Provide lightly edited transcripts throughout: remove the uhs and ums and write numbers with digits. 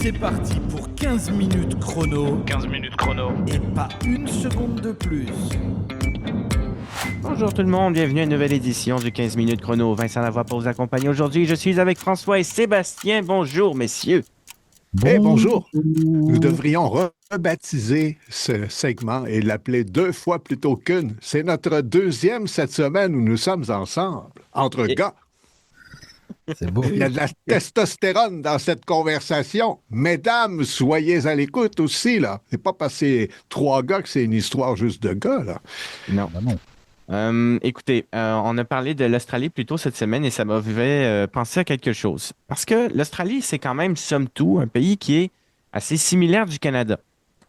C'est parti pour 15 minutes chrono. 15 minutes chrono. Et pas une seconde de plus. Bonjour tout le monde, bienvenue à une nouvelle édition du 15 minutes chrono. Vincent Lavoie pour vous accompagner aujourd'hui. Je suis avec François et Sébastien. Bonjour messieurs. Bonjour. Nous devrions rebaptiser ce segment et l'appeler 2 fois plutôt qu'une. C'est notre deuxième cette semaine où nous sommes ensemble, entre gars. C'est beau. Il y a de la testostérone dans cette conversation. Mesdames, soyez à l'écoute aussi, là. C'est pas parce que c'est 3 gars que c'est une histoire juste de gars, là. Non. Écoutez, on a parlé de l'Australie plus tôt cette semaine et ça m'a fait penser à quelque chose. Parce que l'Australie, c'est quand même, somme toute, un pays qui est assez similaire du Canada.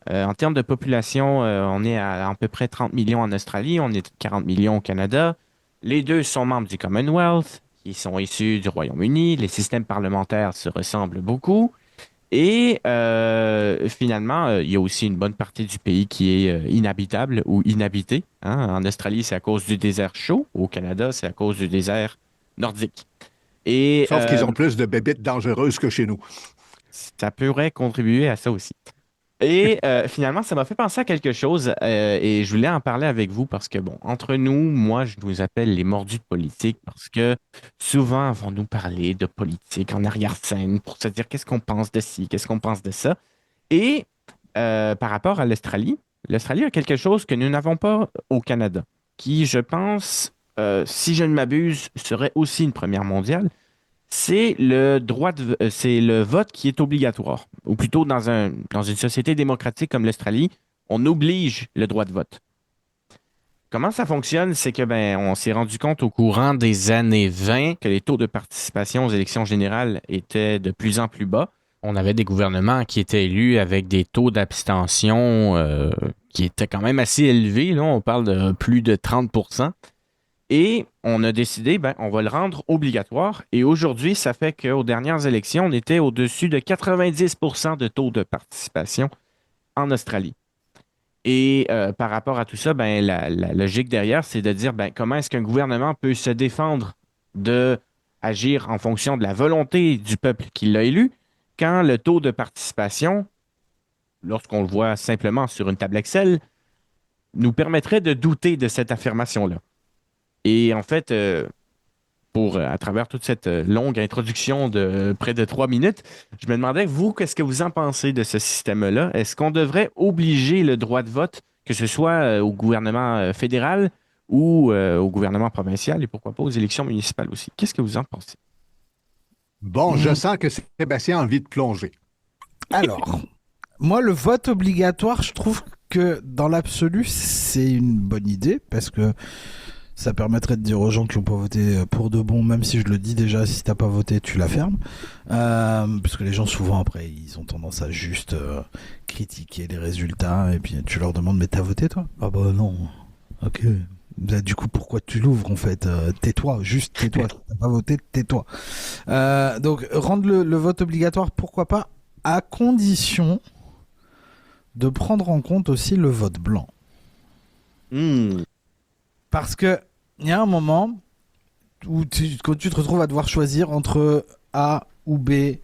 En termes de population, on est à peu près 30 millions en Australie, on est 40 millions au Canada. Les deux sont membres du Commonwealth, qui sont issus du Royaume-Uni. Les systèmes parlementaires se ressemblent beaucoup. Et finalement, il y a aussi une bonne partie du pays qui est inhabitable ou inhabité. Hein. En Australie, c'est à cause du désert chaud. Au Canada, c'est à cause du désert nordique. Et, Sauf qu'ils ont plus de bébites dangereuses que chez nous. ça pourrait contribuer à ça aussi. Et finalement, ça m'a fait penser à quelque chose et je voulais en parler avec vous parce que, bon, entre nous, moi, je nous appelle les mordus de politique parce que souvent, vont nous parler de politique en arrière-scène pour se dire qu'est-ce qu'on pense de ci, qu'est-ce qu'on pense de ça. Et par rapport à l'Australie, l'Australie a quelque chose que nous n'avons pas au Canada, qui, je pense, si je ne m'abuse, serait aussi une première mondiale. C'est c'est le vote qui est obligatoire. Ou plutôt, dans une société démocratique comme l'Australie, on oblige le droit de vote. Comment ça fonctionne? C'est que on s'est rendu compte au courant des années 20 que les taux de participation aux élections générales étaient de plus en plus bas. On avait des gouvernements qui étaient élus avec des taux d'abstention qui étaient quand même assez élevés. Là, on parle de plus de 30%. Et on a décidé, on va le rendre obligatoire. Et aujourd'hui, ça fait qu'aux dernières élections, on était au-dessus de 90% de taux de participation en Australie. Et par rapport à tout ça, la logique derrière, c'est de dire comment est-ce qu'un gouvernement peut se défendre de agir en fonction de la volonté du peuple qui l'a élu quand le taux de participation, lorsqu'on le voit simplement sur une table Excel, nous permettrait de douter de cette affirmation-là. Et en fait, à travers toute cette longue introduction de près de 3 minutes, je me demandais, vous, qu'est-ce que vous en pensez de ce système-là? Est-ce qu'on devrait obliger le droit de vote, que ce soit au gouvernement fédéral ou au gouvernement provincial et pourquoi pas aux élections municipales aussi? Qu'est-ce que vous en pensez? Bon, je sens que Sébastien a envie de plonger. Alors, moi, le vote obligatoire, je trouve que dans l'absolu, c'est une bonne idée parce que ça permettrait de dire aux gens qui n'ont pas voté pour de bon, même si je le dis déjà, si t'as pas voté, tu la fermes. Parce que les gens, souvent, après, ils ont tendance à juste critiquer les résultats et puis tu leur demandes, mais t'as voté, toi? Ah bah non. Ok. Bah, du coup, pourquoi tu l'ouvres, en fait? Tais-toi, juste tais-toi. T'as pas voté, tais-toi. Donc, rendre le vote obligatoire, pourquoi pas, à condition de prendre en compte aussi le vote blanc. Parce que il y a un moment où quand tu te retrouves à devoir choisir entre A ou B, et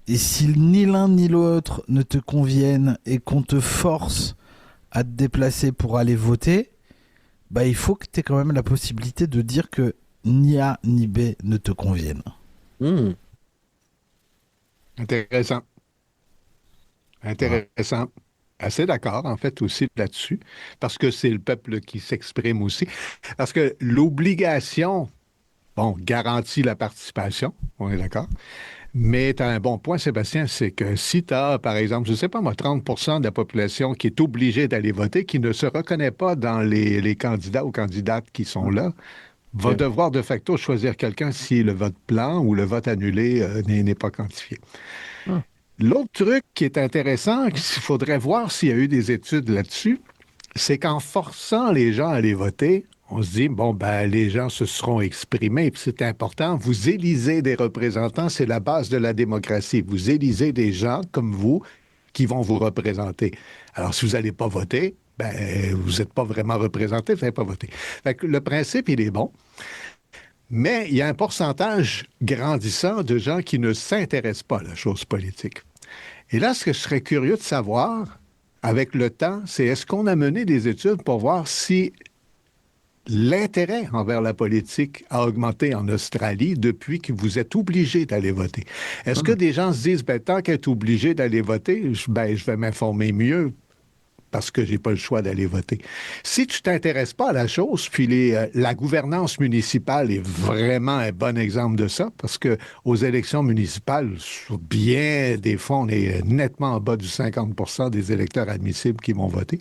si ni l'un ni l'autre ne te conviennent et qu'on te force à te déplacer pour aller voter, il faut que tu aies quand même la possibilité de dire que ni A ni B ne te conviennent. Intéressant. Intéressant. Assez d'accord, en fait, aussi là-dessus, parce que c'est le peuple qui s'exprime aussi. Parce que l'obligation, garantit la participation, on est d'accord. Mais tu as un bon point, Sébastien, c'est que si tu as, par exemple, je ne sais pas moi, 30% de la population qui est obligée d'aller voter, qui ne se reconnaît pas dans les candidats ou candidates qui sont là, va devoir de facto choisir quelqu'un si le vote blanc ou le vote annulé n'est pas quantifié. L'autre truc qui est intéressant, qu'il faudrait voir s'il y a eu des études là-dessus, c'est qu'en forçant les gens à aller voter, on se dit, les gens se seront exprimés, puis c'est important. Vous élisez des représentants, c'est la base de la démocratie. Vous élisez des gens comme vous qui vont vous représenter. Alors, si vous n'allez pas voter, vous n'êtes pas vraiment représenté, vous n'allez pas voter. Fait que le principe, il est bon. Mais il y a un pourcentage grandissant de gens qui ne s'intéressent pas à la chose politique. Et là, ce que je serais curieux de savoir, avec le temps, c'est est-ce qu'on a mené des études pour voir si l'intérêt envers la politique a augmenté en Australie depuis que vous êtes obligé d'aller voter? Est-ce que des gens se disent, ben, tant qu'être obligé d'aller voter, je vais m'informer mieux parce que j'ai pas le choix d'aller voter. Si tu t'intéresses pas à la chose, puis la gouvernance municipale est vraiment un bon exemple de ça, parce que aux élections municipales, sur bien des fois, on est nettement en bas du 50% des électeurs admissibles qui vont voter.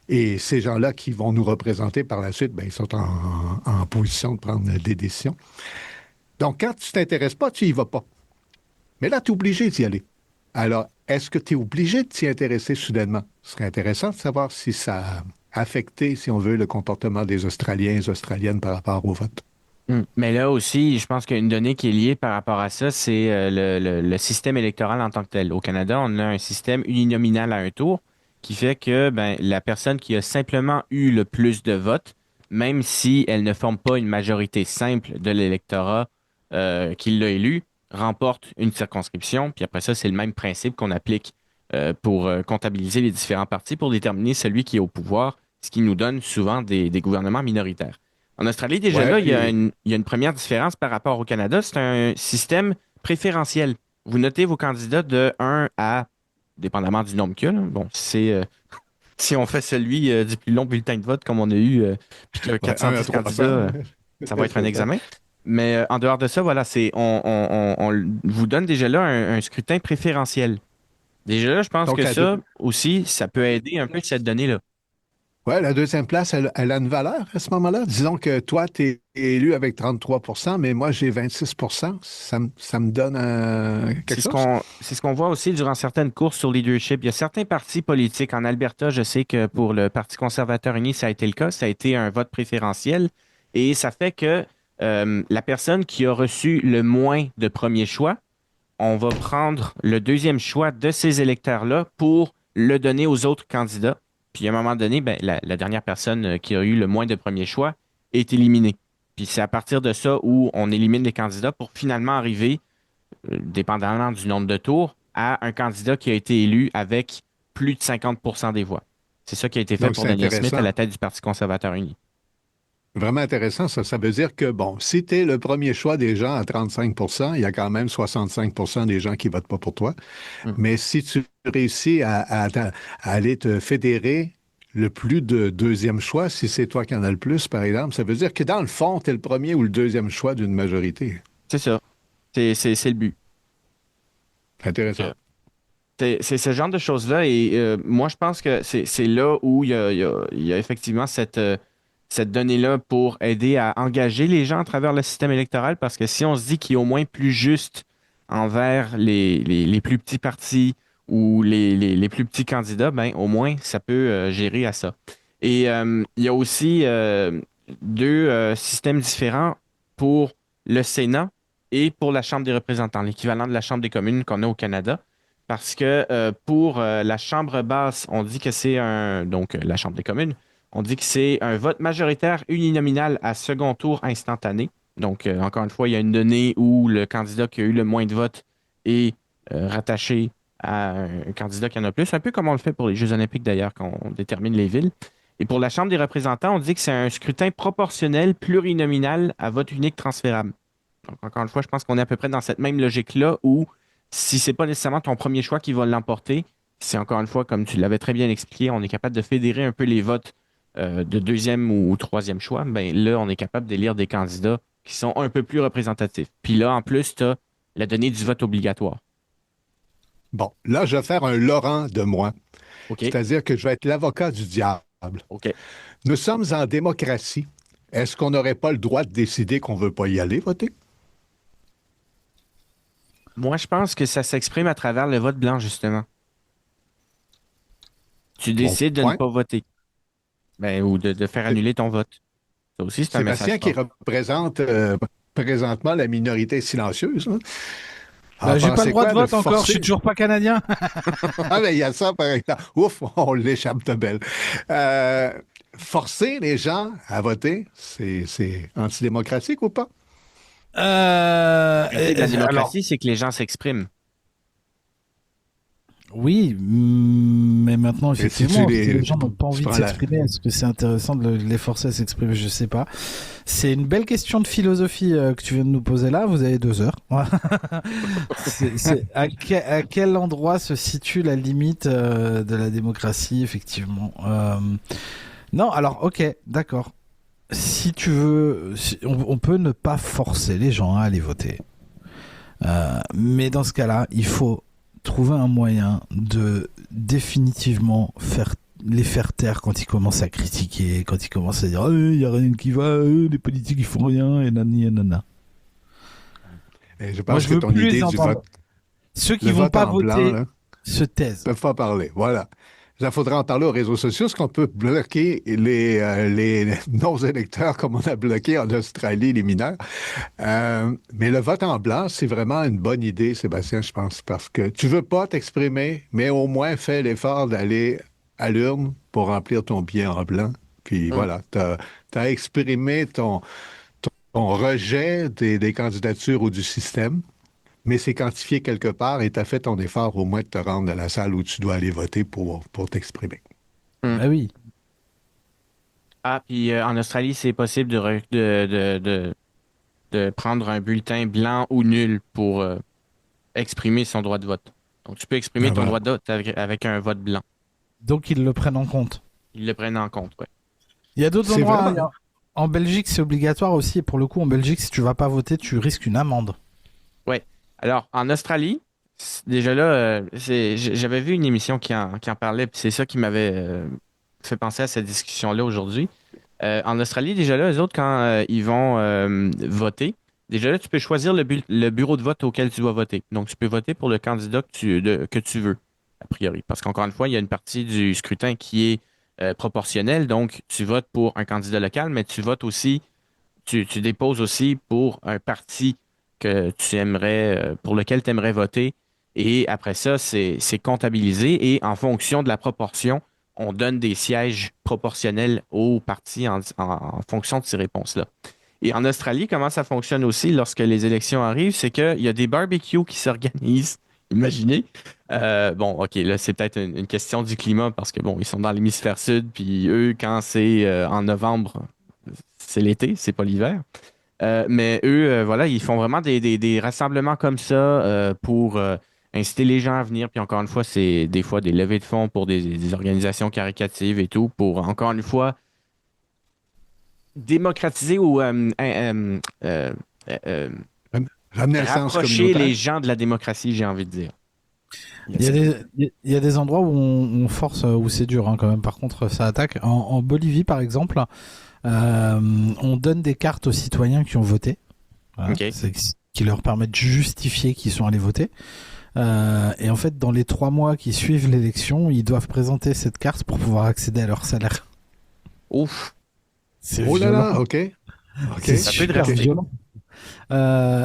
Et ces gens-là qui vont nous représenter par la suite, ben, ils sont en position de prendre des décisions. Donc, quand tu t'intéresses pas, tu y vas pas. Mais là, tu es obligé d'y aller. Alors, est-ce que tu es obligé de t'y intéresser soudainement? Ce serait intéressant de savoir si ça a affecté, si on veut, le comportement des Australiens et des Australiennes par rapport au vote. Mais là aussi, je pense qu'une donnée qui est liée par rapport à ça, c'est le système électoral en tant que tel. Au Canada, on a un système uninominal à un tour qui fait que ben, la personne qui a simplement eu le plus de votes, même si elle ne forme pas une majorité simple de l'électorat qui l'a élu, remporte une circonscription. Puis après ça, c'est le même principe qu'on applique pour comptabiliser les différents partis pour déterminer celui qui est au pouvoir, ce qui nous donne souvent des gouvernements minoritaires. En Australie, déjà Ouais, là, puis il y a une première différence par rapport au Canada. C'est un système préférentiel. Vous notez vos candidats de 1 à, dépendamment du nombre qu'il y a, là. Bon, si on fait celui du plus long bulletin de vote comme on a eu, puis qu'il y a ouais, 1 à 410 candidats, 300. ça va être un examen. Mais en dehors de ça, voilà, on vous donne déjà là un scrutin préférentiel. Déjà là, je pense Donc, que ça aussi, ça peut aider un peu cette donnée-là. ouais, la deuxième place, elle a une valeur à ce moment-là. Disons que toi, tu es élu avec 33%, mais moi, j'ai 26%. Ça me donne quelque chose? C'est ce qu'on voit aussi durant certaines courses sur leadership. Il y a certains partis politiques. En Alberta, je sais que pour le Parti conservateur uni, ça a été le cas. Ça a été un vote préférentiel. Et ça fait que la personne qui a reçu le moins de premier choix, on va prendre le deuxième choix de ces électeurs-là pour le donner aux autres candidats. Puis à un moment donné, ben, la dernière personne qui a eu le moins de premiers choix est éliminée. Puis c'est à partir de ça où on élimine les candidats pour finalement arriver, dépendamment du nombre de tours, à un candidat qui a été élu avec plus de 50% des voix. C'est ça qui a été fait Donc, pour c'est Daniel Smith à intéressant. la tête du Parti conservateur uni. Vraiment intéressant, ça. Ça veut dire que, bon, si tu es le premier choix des gens à 35%, il y a quand même 65% des gens qui votent pas pour toi. Mm. Mais si tu réussis à aller te fédérer le plus de deuxième choix, si c'est toi qui en as le plus, par exemple, ça veut dire que dans le fond, tu es le premier ou le deuxième choix d'une majorité. C'est ça. C'est le but. Intéressant. C'est ce genre de choses-là. Et moi, je pense que c'est là où il y a effectivement cette donnée-là pour aider à engager les gens à travers le système électoral. Parce que si on se dit qu'il est au moins plus juste envers les plus petits partis ou les plus petits candidats, ben, au moins, ça peut gérer à ça. Et il y a aussi deux systèmes différents pour le Sénat et pour la Chambre des représentants, l'équivalent de la Chambre des communes qu'on a au Canada. Parce que pour la Chambre basse, on dit que c'est donc la Chambre des communes, on dit que c'est un vote majoritaire uninominal à second tour instantané. Donc, encore une fois, il y a une donnée où le candidat qui a eu le moins de votes est rattaché à un candidat qui en a plus, un peu comme on le fait pour les Jeux olympiques d'ailleurs, quand on détermine les villes. Et pour la Chambre des représentants, on dit que c'est un scrutin proportionnel plurinominal à vote unique transférable. Donc, encore une fois, je pense qu'on est à peu près dans cette même logique-là où si c'est pas nécessairement ton premier choix qui va l'emporter, c'est encore une fois, comme tu l'avais très bien expliqué, on est capable de fédérer un peu les votes de deuxième ou troisième choix, ben là, on est capable d'élire des candidats qui sont un peu plus représentatifs. Puis là, en plus, tu as la donnée du vote obligatoire. Bon, là, je vais faire un Laurent de moi. OK? C'est-à-dire que je vais être l'avocat du diable. OK. Nous sommes en démocratie. Est-ce qu'on n'aurait pas le droit de décider qu'on ne veut pas y aller voter? Moi, je pense que ça s'exprime à travers le vote blanc, justement. Tu Bon décides de ne point. pas voter. Ben, ou de faire annuler ton vote. Ça aussi, c'est un message Sébastien qui fort. représente présentement la minorité silencieuse. Là. Bah, j'ai pas le Pensez droit de quoi vote encore, je forcer... suis toujours pas canadien. Ah, mais il y a ça, par exemple. Ouf, on l'échappe de belle. Forcer les gens à voter, c'est antidémocratique ou pas? Le but de la Alors, démocratie, c'est que les gens s'expriment. Oui, mais maintenant, Et si effectivement, tu si les- les gens n'ont pas tu envie de prends la- s'exprimer, est-ce que c'est intéressant de les forcer à s'exprimer? Je sais pas. C'est une belle question de philosophie que tu viens de nous poser là. Vous avez 2 heures. À quel endroit se situe la limite de la démocratie, effectivement? Non, alors, ok, d'accord. Si tu veux, on peut ne pas forcer les gens à aller voter. Mais dans ce cas-là, il faut trouver un moyen de définitivement les faire taire quand ils commencent à critiquer, quand ils commencent à dire il n'y a rien qui va, les politiques ils font rien, et nani et nana. Et je Moi pense je que veux ton plus idée les du entendre. vote, Ceux qui le vont vote pas en blanc, voter là, se taisent. peuvent pas parler. Voilà. Il faudrait en parler aux réseaux sociaux, est-ce qu'on peut bloquer les non-électeurs comme on a bloqué en Australie les mineurs. Mais le vote en blanc, c'est vraiment une bonne idée, Sébastien, je pense, parce que tu veux pas t'exprimer, mais au moins fais l'effort d'aller à l'urne pour remplir ton billet en blanc. Puis voilà, tu as exprimé ton rejet des candidatures ou du système, mais c'est quantifié quelque part et tu as fait ton effort au moins de te rendre à la salle où tu dois aller voter pour t'exprimer. Bah oui. Ah, puis en Australie, c'est possible de prendre un bulletin blanc ou nul pour exprimer son droit de vote. Donc, tu peux exprimer Ah, ton voilà. droit de vote avec un vote blanc. Donc ils le prennent en compte. Ils le prennent en compte, ouais. Il y a d'autres C'est endroits. vraiment- En Belgique, c'est obligatoire aussi. Et pour le coup, en Belgique, si tu vas pas voter, tu risques une amende. Ouais. Alors, en Australie, déjà là, j'avais vu une émission qui en parlait, puis c'est ça qui m'avait fait penser à cette discussion-là aujourd'hui. En Australie, déjà là, eux autres, quand ils vont voter, déjà là, tu peux choisir le bureau de vote auquel tu dois voter. Donc, tu peux voter pour le candidat que tu veux, a priori. Parce qu'encore une fois, il y a une partie du scrutin qui est proportionnelle. Donc, tu votes pour un candidat local, mais tu votes aussi, tu déposes aussi pour un parti que tu aimerais, pour lequel tu aimerais voter. Et après ça, c'est comptabilisé et en fonction de la proportion, on donne des sièges proportionnels aux partis en fonction de ces réponses-là. Et en Australie, comment ça fonctionne aussi lorsque les élections arrivent, c'est qu'il y a des barbecues qui s'organisent. Imaginez. Bon, OK, là, c'est peut-être une question du climat parce que, bon, ils sont dans l'hémisphère sud, puis eux, quand c'est en novembre, c'est l'été, c'est pas l'hiver. Mais eux, voilà, ils font vraiment des rassemblements comme ça pour inciter les gens à venir. Puis encore une fois, c'est des fois des levées de fonds pour des organisations caricatives et tout, pour encore une fois démocratiser ou euh, Ramener un sens rapprocher communautaire. les gens de la démocratie, j'ai envie de dire. Il y a des endroits où on force, où c'est dur hein, quand même. Par contre, ça attaque. En Bolivie, par exemple, on donne des cartes aux citoyens qui ont voté. Voilà. Ok. Qui leur permettent de justifier qu'ils sont allés voter. Et en fait, dans les 3 mois qui suivent l'élection, ils doivent présenter cette carte pour pouvoir accéder à leur salaire. Ouf. C'est Oh là violent. là, OK. OK. C'est Ça peut super être resté. violent.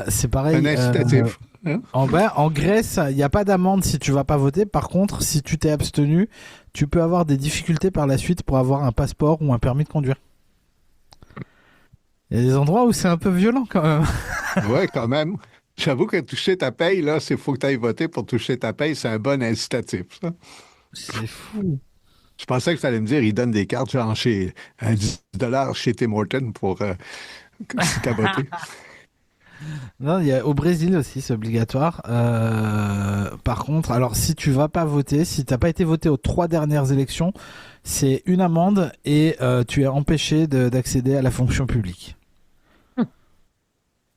C'est pareil. Un incitatif. Hein? En Grèce, il n'y a pas d'amende si tu vas pas voter. Par contre, si tu t'es abstenu, tu peux avoir des difficultés par la suite pour avoir un passeport ou un permis de conduire. Il y a des endroits où c'est un peu violent quand même. Oui, quand même. J'avoue que toucher ta paye, là, c'est faut que tu ailles voter pour toucher ta paye, c'est un bon incitatif, ça. C'est fou. Je pensais que tu allais me dire, ils donnent des cartes genre chez un 10 chez Tim Hortons pour si t'as voté. Non, au Brésil aussi, c'est obligatoire. Par contre, alors si tu vas pas voter, si t'as pas été voté aux 3 dernières élections, c'est une amende et tu es empêché d'accéder à la fonction publique.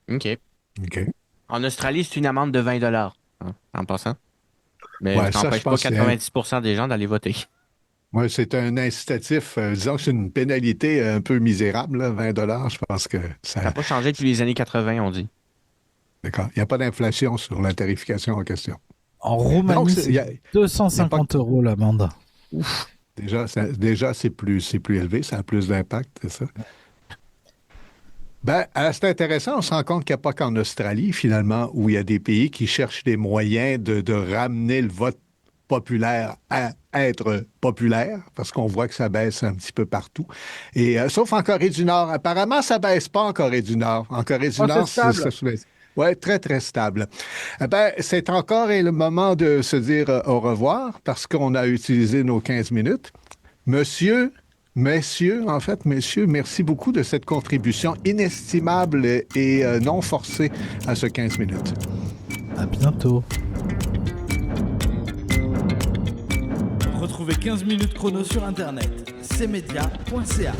OK. OK. En Australie, c'est une amende de 20 en passant. Mais Ouais, ça ça, n'empêche je pas pense que c'est 90% des gens d'aller voter. Ouais, c'est un incitatif. Disons que c'est une pénalité un peu misérable, là, 20 je pense que Ça n'a ça. pas changé depuis les années 80, on dit. D'accord. Il n'y a pas d'inflation sur la tarification en question. En Donc, Roumanie, il y a- c'est 250 € l'amende. déjà c'est plus élevé, ça a plus d'impact, c'est ça? Ben, c'est intéressant, on se rend compte qu'il n'y a pas qu'en Australie, finalement, où il y a des pays qui cherchent des moyens de ramener le vote populaire à être populaire, parce qu'on voit que ça baisse un petit peu partout. Et sauf en Corée du Nord. Apparemment, ça baisse pas en Corée du Nord. En Corée du Oh, Nord, c'est stable. Oui, très, très stable. Eh ben, c'est encore le moment de se dire au revoir parce qu'on a utilisé nos 15 minutes. Messieurs, merci beaucoup de cette contribution inestimable et non forcée à ce 15 minutes. À bientôt. Retrouvez 15 minutes chrono sur internet, cmedia.ca.